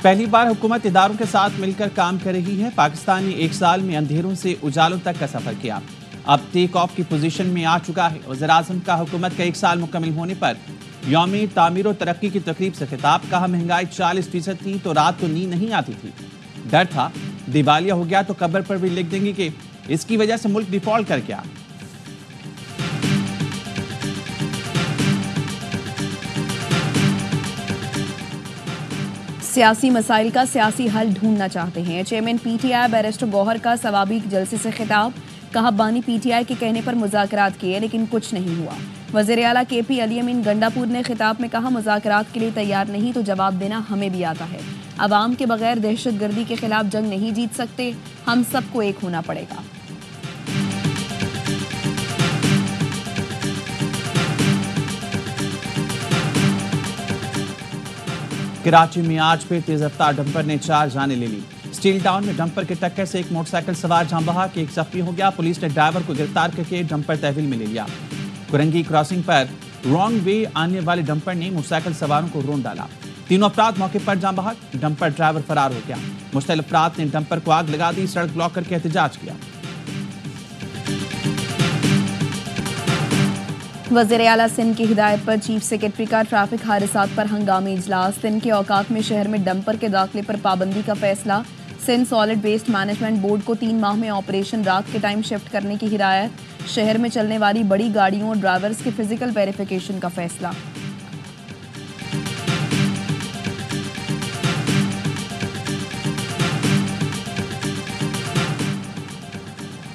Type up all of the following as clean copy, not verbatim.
पहली बार हुकूमत इदारों के साथ मिलकर काम कर रही है। पाकिस्तान ने एक साल में अंधेरों से उजालों तक का सफर किया, अब टेक ऑफ की पोजीशन में आ चुका है। वज़ीर-ए-आज़म का हुकूमत का एक साल मुकम्मल होने पर यौम तामीर और तरक्की की तकरीब से खिताब। कहा, महंगाई 40% थी तो रात को नींद नहीं आती थी, डर था दिवालिया हो गया तो कब्र पर भी लिख देंगे कि इसकी वजह से मुल्क डिफॉल्ट कर गया। सियासी मसाइल का सियासी हल ढूंढना चाहते हैं। चेयरमैन पीटीआई बैरिस्टर गौहर का सवाबीक जलसे से खिताब। कहा, बानी पीटीआई के कहने पर मुज़ाकरात किए लेकिन कुछ नहीं हुआ। वज़ीर आला केपी अली अमीन गंडापुर ने खिताब में कहा, मुज़ाकरात के लिए तैयार नहीं तो जवाब देना हमें भी आता है। अवाम के बगैर दहशतगर्दी के खिलाफ जंग नहीं जीत सकते, हम सबको एक होना पड़ेगा। कराची में आज फिर तेज रफ्तार डंपर ने 4 जानें ले ली। स्टील टाउन में डंपर की टक्कर से एक मोटरसाइकिल सवार जान बहक, एक जख्मी हो गया। पुलिस ने ड्राइवर को गिरफ्तार करके डंपर तहवील में ले लिया। कुरंगी क्रॉसिंग पर रॉन्ग वे आने वाले डंपर ने मोटरसाइकिल सवारों को रोन डाला। तीनों अफराद मौके पर जान बहक, डंपर ड्राइवर फरार हो गया। मुश्तल अफराद ने डंपर को आग लगा दी, सड़क ब्लॉक करके एहतजाज किया। वज़ीर आला सिंध की हिदायत पर चीफ सेक्रेटरी का ट्रैफिक हादसात पर हंगामी इजलास। सिंध के औकात में शहर में डंपर के दाखिले पर पाबंदी का फैसला। Sindh solid waste management board को 3 माह में ऑपरेशन रात के टाइम शिफ्ट करने की हिदायत। शहर में चलने वाली बड़ी गाड़ियों और ड्राइवर्स के फिजिकल वेरिफिकेशन का फैसला।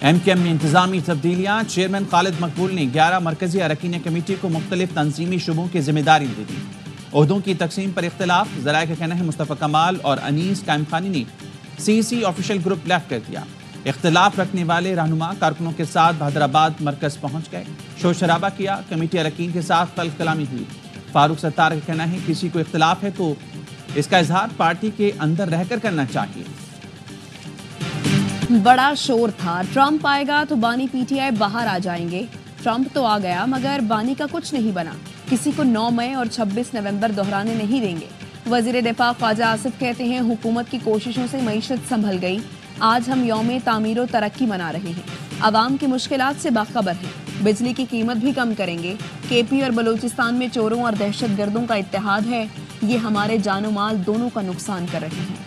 एमकेएम में इंतजामी तब्दीलियां। चेयरमैन खालिद मकबूल ने 11 मरकजी अरकान कमेटी को मुख्तलिफ तंजीमी शुबों की जिम्मेदारी दे दी। ओहदों की तकसीम पर इख्तलाफ। ज़राए का कहना है मुस्तफ़ा कमाल और अनीस कायम खानी ने सीसी ऑफिशियल ग्रुप लेफ्ट कर दिया। इख्तलाफ रखने वाले रहनुमा कारकुनों के साथ हैदराबाद मरकज पहुंच गए, शोर शराबा किया। कमेटी अरकान के साथ तल्ख कलामी हुई। फारूक सत्तार का कहना है किसी को इख्तलाफ है तो इसका इजहार पार्टी के अंदर रहकर करना चाहिए। बड़ा शोर था, ट्रंप आएगा तो बानी पीटीआई बाहर आ जाएंगे। ट्रंप तो आ गया मगर बानी का कुछ नहीं बना। किसी को 9 मई और 26 नवंबर दोहराने नहीं देंगे। वजीर दिफा ख्वाजा आसिफ कहते हैं, हुकूमत की कोशिशों से मईशत संभल गई। आज हम यौम तामीर और तरक्की मना रहे हैं। अवाम की मुश्किलात से बाखबर हैं। बिजली की कीमत भी कम करेंगे। केपी और बलूचिस्तान में चोरों और दहशतगर्दों का इत्तेहाद है। ये हमारे जानो माल दोनों का नुकसान कर रहे हैं।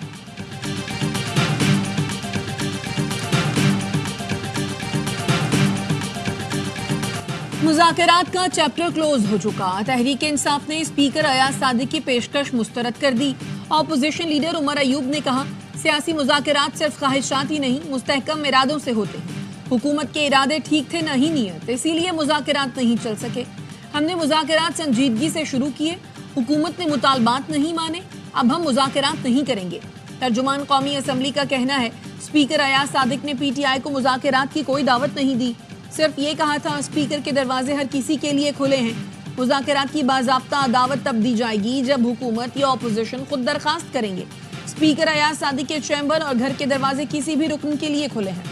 मुज़ाकरात का चैप्टर क्लोज हो चुका। तहरीक इंसाफ ने स्पीकर अयाज सादिक की पेशकश मुस्तरद कर दी। ऑपोजिशन लीडर उमर अयूब ने कहा, सियासी मुज़ाकरात सिर्फ ख्वाहिशात ही नहीं, मुस्तहकम इरादों से होते हैं। हुकूमत के इरादे ठीक थे, नहीं नीयत, इसीलिए मुज़ाकरात नहीं चल सके। हमने मुज़ाकरात संजीदगी से शुरू किए। हुकूमत ने मुतालबात नहीं माने, अब हम मुज़ाकरात नहीं करेंगे। तर्जुमान कौमी असम्बली का कहना है, स्पीकर अयाज सादिक ने पीटीआई को मुज़ाकरात की कोई दावत नहीं दी। सिर्फ ये कहा था स्पीकर के दरवाजे हर किसी के लिए खुले हैं। मुज़ाकरात की बाज़ाब्ता दावत तब दी जाएगी जब हुकूमत या ऑपोजिशन खुद दरखास्त करेंगे। स्पीकर अयाज सादिक के चैम्बर और घर के दरवाजे किसी भी रुकन के लिए खुले हैं।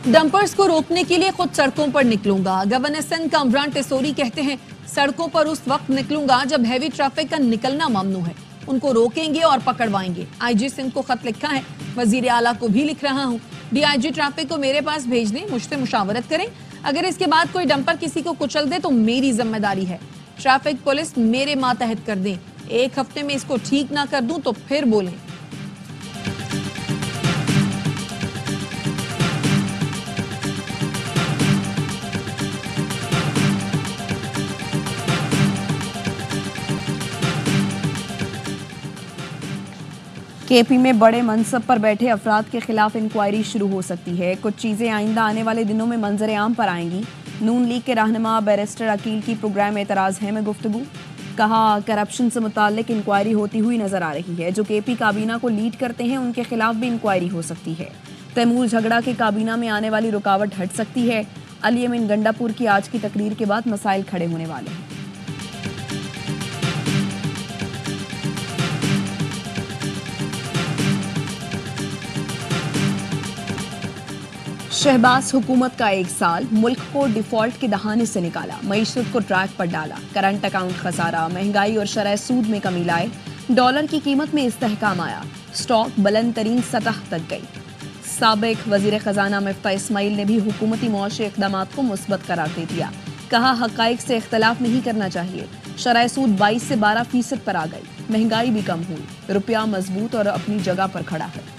डंपर्स को रोकने के लिए खुद सड़कों पर निकलूंगा। गवर्नर सिंध कामरान टेसोरी कहते हैं, सड़कों पर उस वक्त निकलूंगा जब हैवी ट्रैफिक का निकलना ममनू है। उनको रोकेंगे और पकड़वाएंगे। आईजी सिंध को खत लिखा है, वजीर आला को भी लिख रहा हूँ। डीआईजी ट्रैफिक को मेरे पास भेज दें, मुझसे मुशावरत करें। अगर इसके बाद कोई डंपर किसी को कुचल दे तो मेरी जिम्मेदारी है। ट्रैफिक पुलिस मेरे मातहत कर दें। 1 हफ्ते में इसको ठीक ना कर दूं तो फिर बोलें। केपी में बड़े मनसब पर बैठे अफराद के खिलाफ इंक्वायरी शुरू हो सकती है। कुछ चीज़ें आइंदा आने वाले दिनों में मंजर आम पर आएंगी। नून लीग के रहनुमा बैरिस्टर अकील की प्रोग्राम एतराज़ है में गुफ्तगू। कहा, करप्शन से मुताल्लिक इंक्वायरी होती हुई नजर आ रही है। जो केपी काबीना को लीड करते हैं उनके खिलाफ भी इंक्वायरी हो सकती है। तैमूर झगड़ा के काबीना में आने वाली रुकावट हट सकती है। अली अमीन गंडापुर की आज की तकरीर के बाद मसाइल खड़े होने वाले हैं। शहबाज हुकूमत का 1 साल, मुल्क को डिफॉल्ट के दहाने से निकाला, मईशत को ट्रैक पर डाला, करंट अकाउंट खसारा, महंगाई और शरह सूद में कमी लाए, डॉलर की कीमत में इस्तेहकाम आया, स्टॉक बुलंद तरीन सतह तक गई। साबिक वजीर खजाना मिफ्ता इस्माइल ने भी हुकूमती मुआशी इक़दामात को मुस्बत करार दे दिया। कहा हक़ाइक़ से इख्तलाफ नहीं करना चाहिए। शरह सूद 22 से 12% पर आ गई, महंगाई भी कम हुई, रुपया मजबूत और अपनी जगह पर खड़ा है।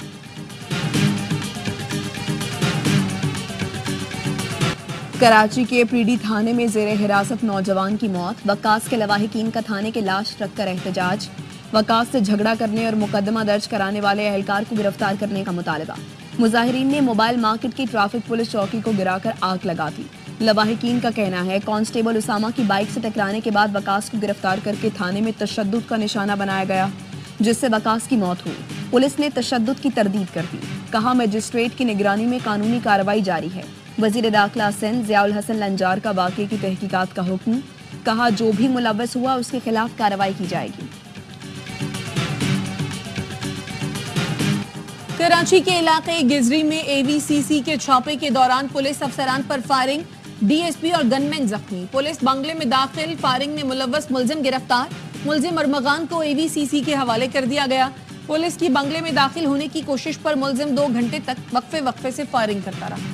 कराची के पीडी थाने में जेर हिरासत नौजवान की मौत, वकास के लवाहिकीन का थाने के लाश रखकर एहतजाज, वकास से झगड़ा करने और मुकदमा दर्ज कराने वाले एहलकार को गिरफ्तार करने का मुतालबा। मुजाहिरीन ने मोबाइल मार्केट की ट्रैफिक पुलिस चौकी को गिराकर आग लगा दी। लवाहिकीन का कहना है कांस्टेबल उसामा की बाइक से टकराने के बाद वकास को गिरफ्तार करके थाने में तशद्दुद का निशाना बनाया गया, जिससे वकास की मौत हुई। पुलिस ने तशद्दुद की तरदीद कर दी। कहा मजिस्ट्रेट की निगरानी में कानूनी कार्रवाई जारी है। वजीर दाखिला सिंध ज़ियाउल हसन लंजार का वाक़े की तहकीकात का हुक्म। कहा जो भी मुलव्वस हुआ उसके खिलाफ कार्रवाई की जाएगी। कराची के इलाके गिजरी में एवीसीसी के छापे के दौरान पुलिस अफसरान पर फायरिंग, डीएसपी और गनमैन जख्मी। पुलिस बंगले में दाखिल, फायरिंग में मुलव्वस मुलजिम गिरफ्तार। मुलजिम अरमगान को एवीसीसी के हवाले कर दिया गया। पुलिस की बंगले में दाखिल होने की कोशिश पर मुलजिम 2 घंटे तक वक्फे से फायरिंग करता रहा।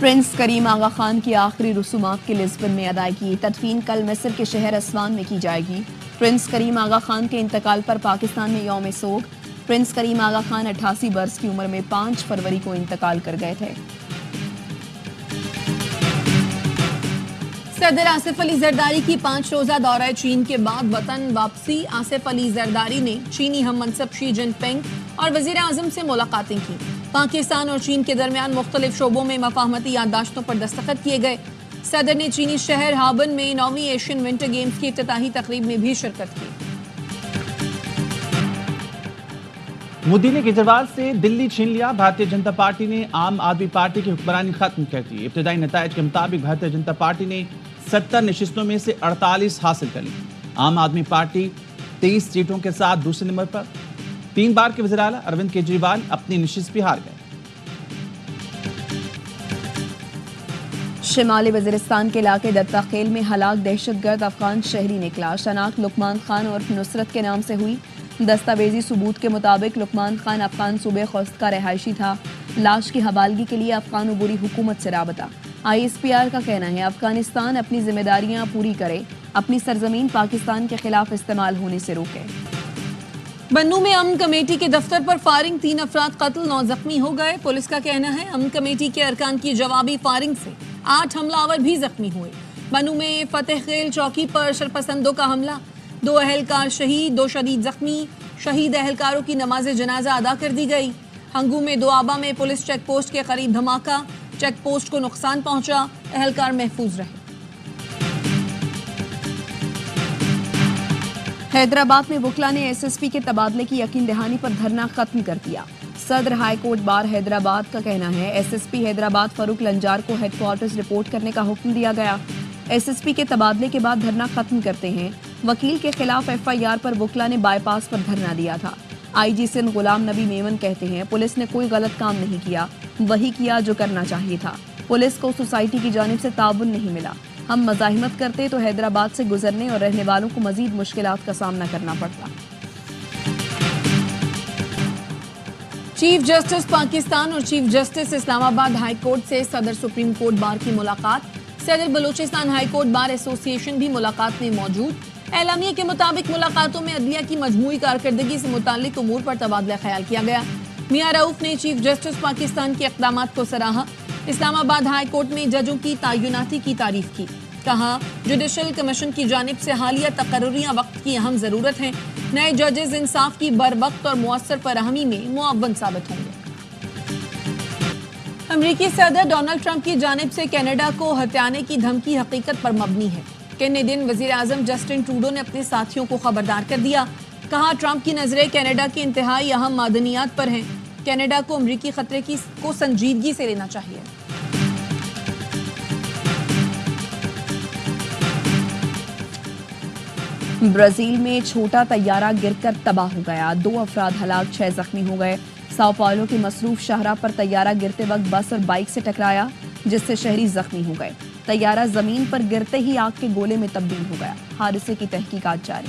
प्रिंस करीम आगा खान की आखिरी रसूमात की लिस्बन में अदायगी, तदफीन कल मिस्र के शहर अस्वान में की जाएगी। प्रिंस करीम आगा खान के इंतकाल पर पाकिस्तान में यौम सोग। प्रिंस करीम आगा खान 88 बरस की उम्र में 5 फरवरी को इंतकाल कर गए थे। सदर आसिफ अली जरदारी की 5 रोजा दौरा चीन के बाद वतन वापसी। आसिफ अली जरदारी ने चीनी हम मनसब शी जिनपिंग और वजीर आजम से मुलाकातें की। पाकिस्तान और चीन के दरमियान मुख्तलिफ शोबों में मफाहमती याददाश्तों पर दस्तखत किए गए। सदर ने चीनी शहर हाबन में 9वीं एशियन विंटर गेम्स की इफ्तिताही तकरीब में भी शिरकत की। मोदी ने केजरीवाल से दिल्ली छीन लिया। भारतीय जनता पार्टी ने आम आदमी पार्टी की हुक्मरानी खत्म कर दी। इब्तदाई नतायज के मुताबिक भारतीय जनता पार्टी ने 70 नशिस्तों में से 48 हासिल कर ली। आम आदमी पार्टी 23 सीटों के साथ दूसरे नंबर पर। 3 बार के वज़ीर आला अरविंद केजरीवाल अपनी नशिस्त भी हार गए। शिमाली वजीरिस्तान के इलाके दत्ता खेल में हलाक दहशतगर्द अफगान शहरी निकला। शनाख्त लुकमान खान और नुसरत के नाम से हुई। दस्तावेजी सबूत के मुताबिक लुकमान खान अफगान सूबे खोस्त का रहायशी था। लाश की हवालगी के लिए अफगान उबूरी हुकूमत से राबता। ISPR का कहना है अफगानिस्तान अपनी जिम्मेदारियां पूरी करे, अपनी सरजमीन पाकिस्तान के खिलाफ इस्तेमाल होने से रोके। बन्नू में अमन कमेटी के दफ्तर पर फायरिंग, 3 अफराद कत्ल, 9 जख्मी हो गए। पुलिस का कहना है अमन कमेटी के अरकान की जवाबी फायरिंग से 8 हमलावर भी जख्मी हुए। बन्नू में फतेह खेल चौकी पर शरपसंदों का हमला, 2 अहलकार शहीद, 2 शदीद जख्मी। शहीद अहलकारों की नमाज जनाजा अदा कर दी गई। हंगू में दोआबा में पुलिस चेक पोस्ट के करीब धमाका, चेक पोस्ट को नुकसान पहुंचा, अहलकार महफूज रहे। हैदराबाद में वुकला ने SSP के तबादले की यकीन दहानी पर धरना खत्म कर दिया। सदर हाई कोर्ट बार हैदराबाद का कहना है SSP हैदराबाद फरूक लंजार को हेडक्वार्टर्स रिपोर्ट करने का हुक्म दिया गया। SSP के तबादले के बाद धरना खत्म करते हैं। वकील के खिलाफ FIR पर वुकला ने बाईपास पर धरना दिया था। IG सिंध गुलाम नबी मेमन कहते हैं पुलिस ने कोई गलत काम नहीं किया, वही किया जो करना चाहिए था। पुलिस को सोसाइटी की जानिब से ताउन नहीं मिला। हम मज़ाहिमत करते तो हैदराबाद से गुजरने और रहने वालों को मजीद मुश्किलात का सामना करना पड़ता। चीफ जस्टिस पाकिस्तान और chief justice Islamabad high court से सदर सुप्रीम कोर्ट बार की मुलाकात। सदर Balochistan high court bar association भी मुलाकात में मौजूद। एलामिया के मुताबिक मुलाकातों में अदलिया की मजमूई कारकर्दगी से मुताल्लिक उमूर पर तबादला ख्याल किया गया। मियां रऊफ ने चीफ जस्टिस पाकिस्तान के इक़दामात को सराहा। इस्लामाबाद हाई कोर्ट में जजों की तायुनाती की तारीफ की। कहा जुडिशल कमीशन की जानिब से हालिया तकर्रुरियां वक्त की अहम जरूरत है। नए जजेस इंसाफ की बरवक्त और मुअस्सर फराहमी में मुअव्वन साबित होंगे। अमरीकी सदर डोनाल्ड ट्रंप की जानिब से कनाडा को हत्याने की धमकी हकीकत पर मबनी है। किन्ने दिन वजीर आजम जस्टिन ट्रूडो ने अपने साथियों को खबरदार कर दिया। कहा ट्रंप की नजरें कनाडा की इंतहाई अहम मादनियात पर हैं। कनाडा को अमरीकी खतरे को संजीदगी से लेना चाहिए। ब्राजील में छोटा तैयारा गिरकर तबाह हो गया। 2 अफराद हलाक, 6 जख्मी हो गए। साओ पाउलो की मसरूफ शाहराह पर तैयारा गिरते वक्त बस और बाइक से टकराया, जिससे शहरी जख्मी हो गए। तैयारा जमीन पर गिरते ही आग के गोले में तब्दील हो गया। हादसे की तहकीकात जारी।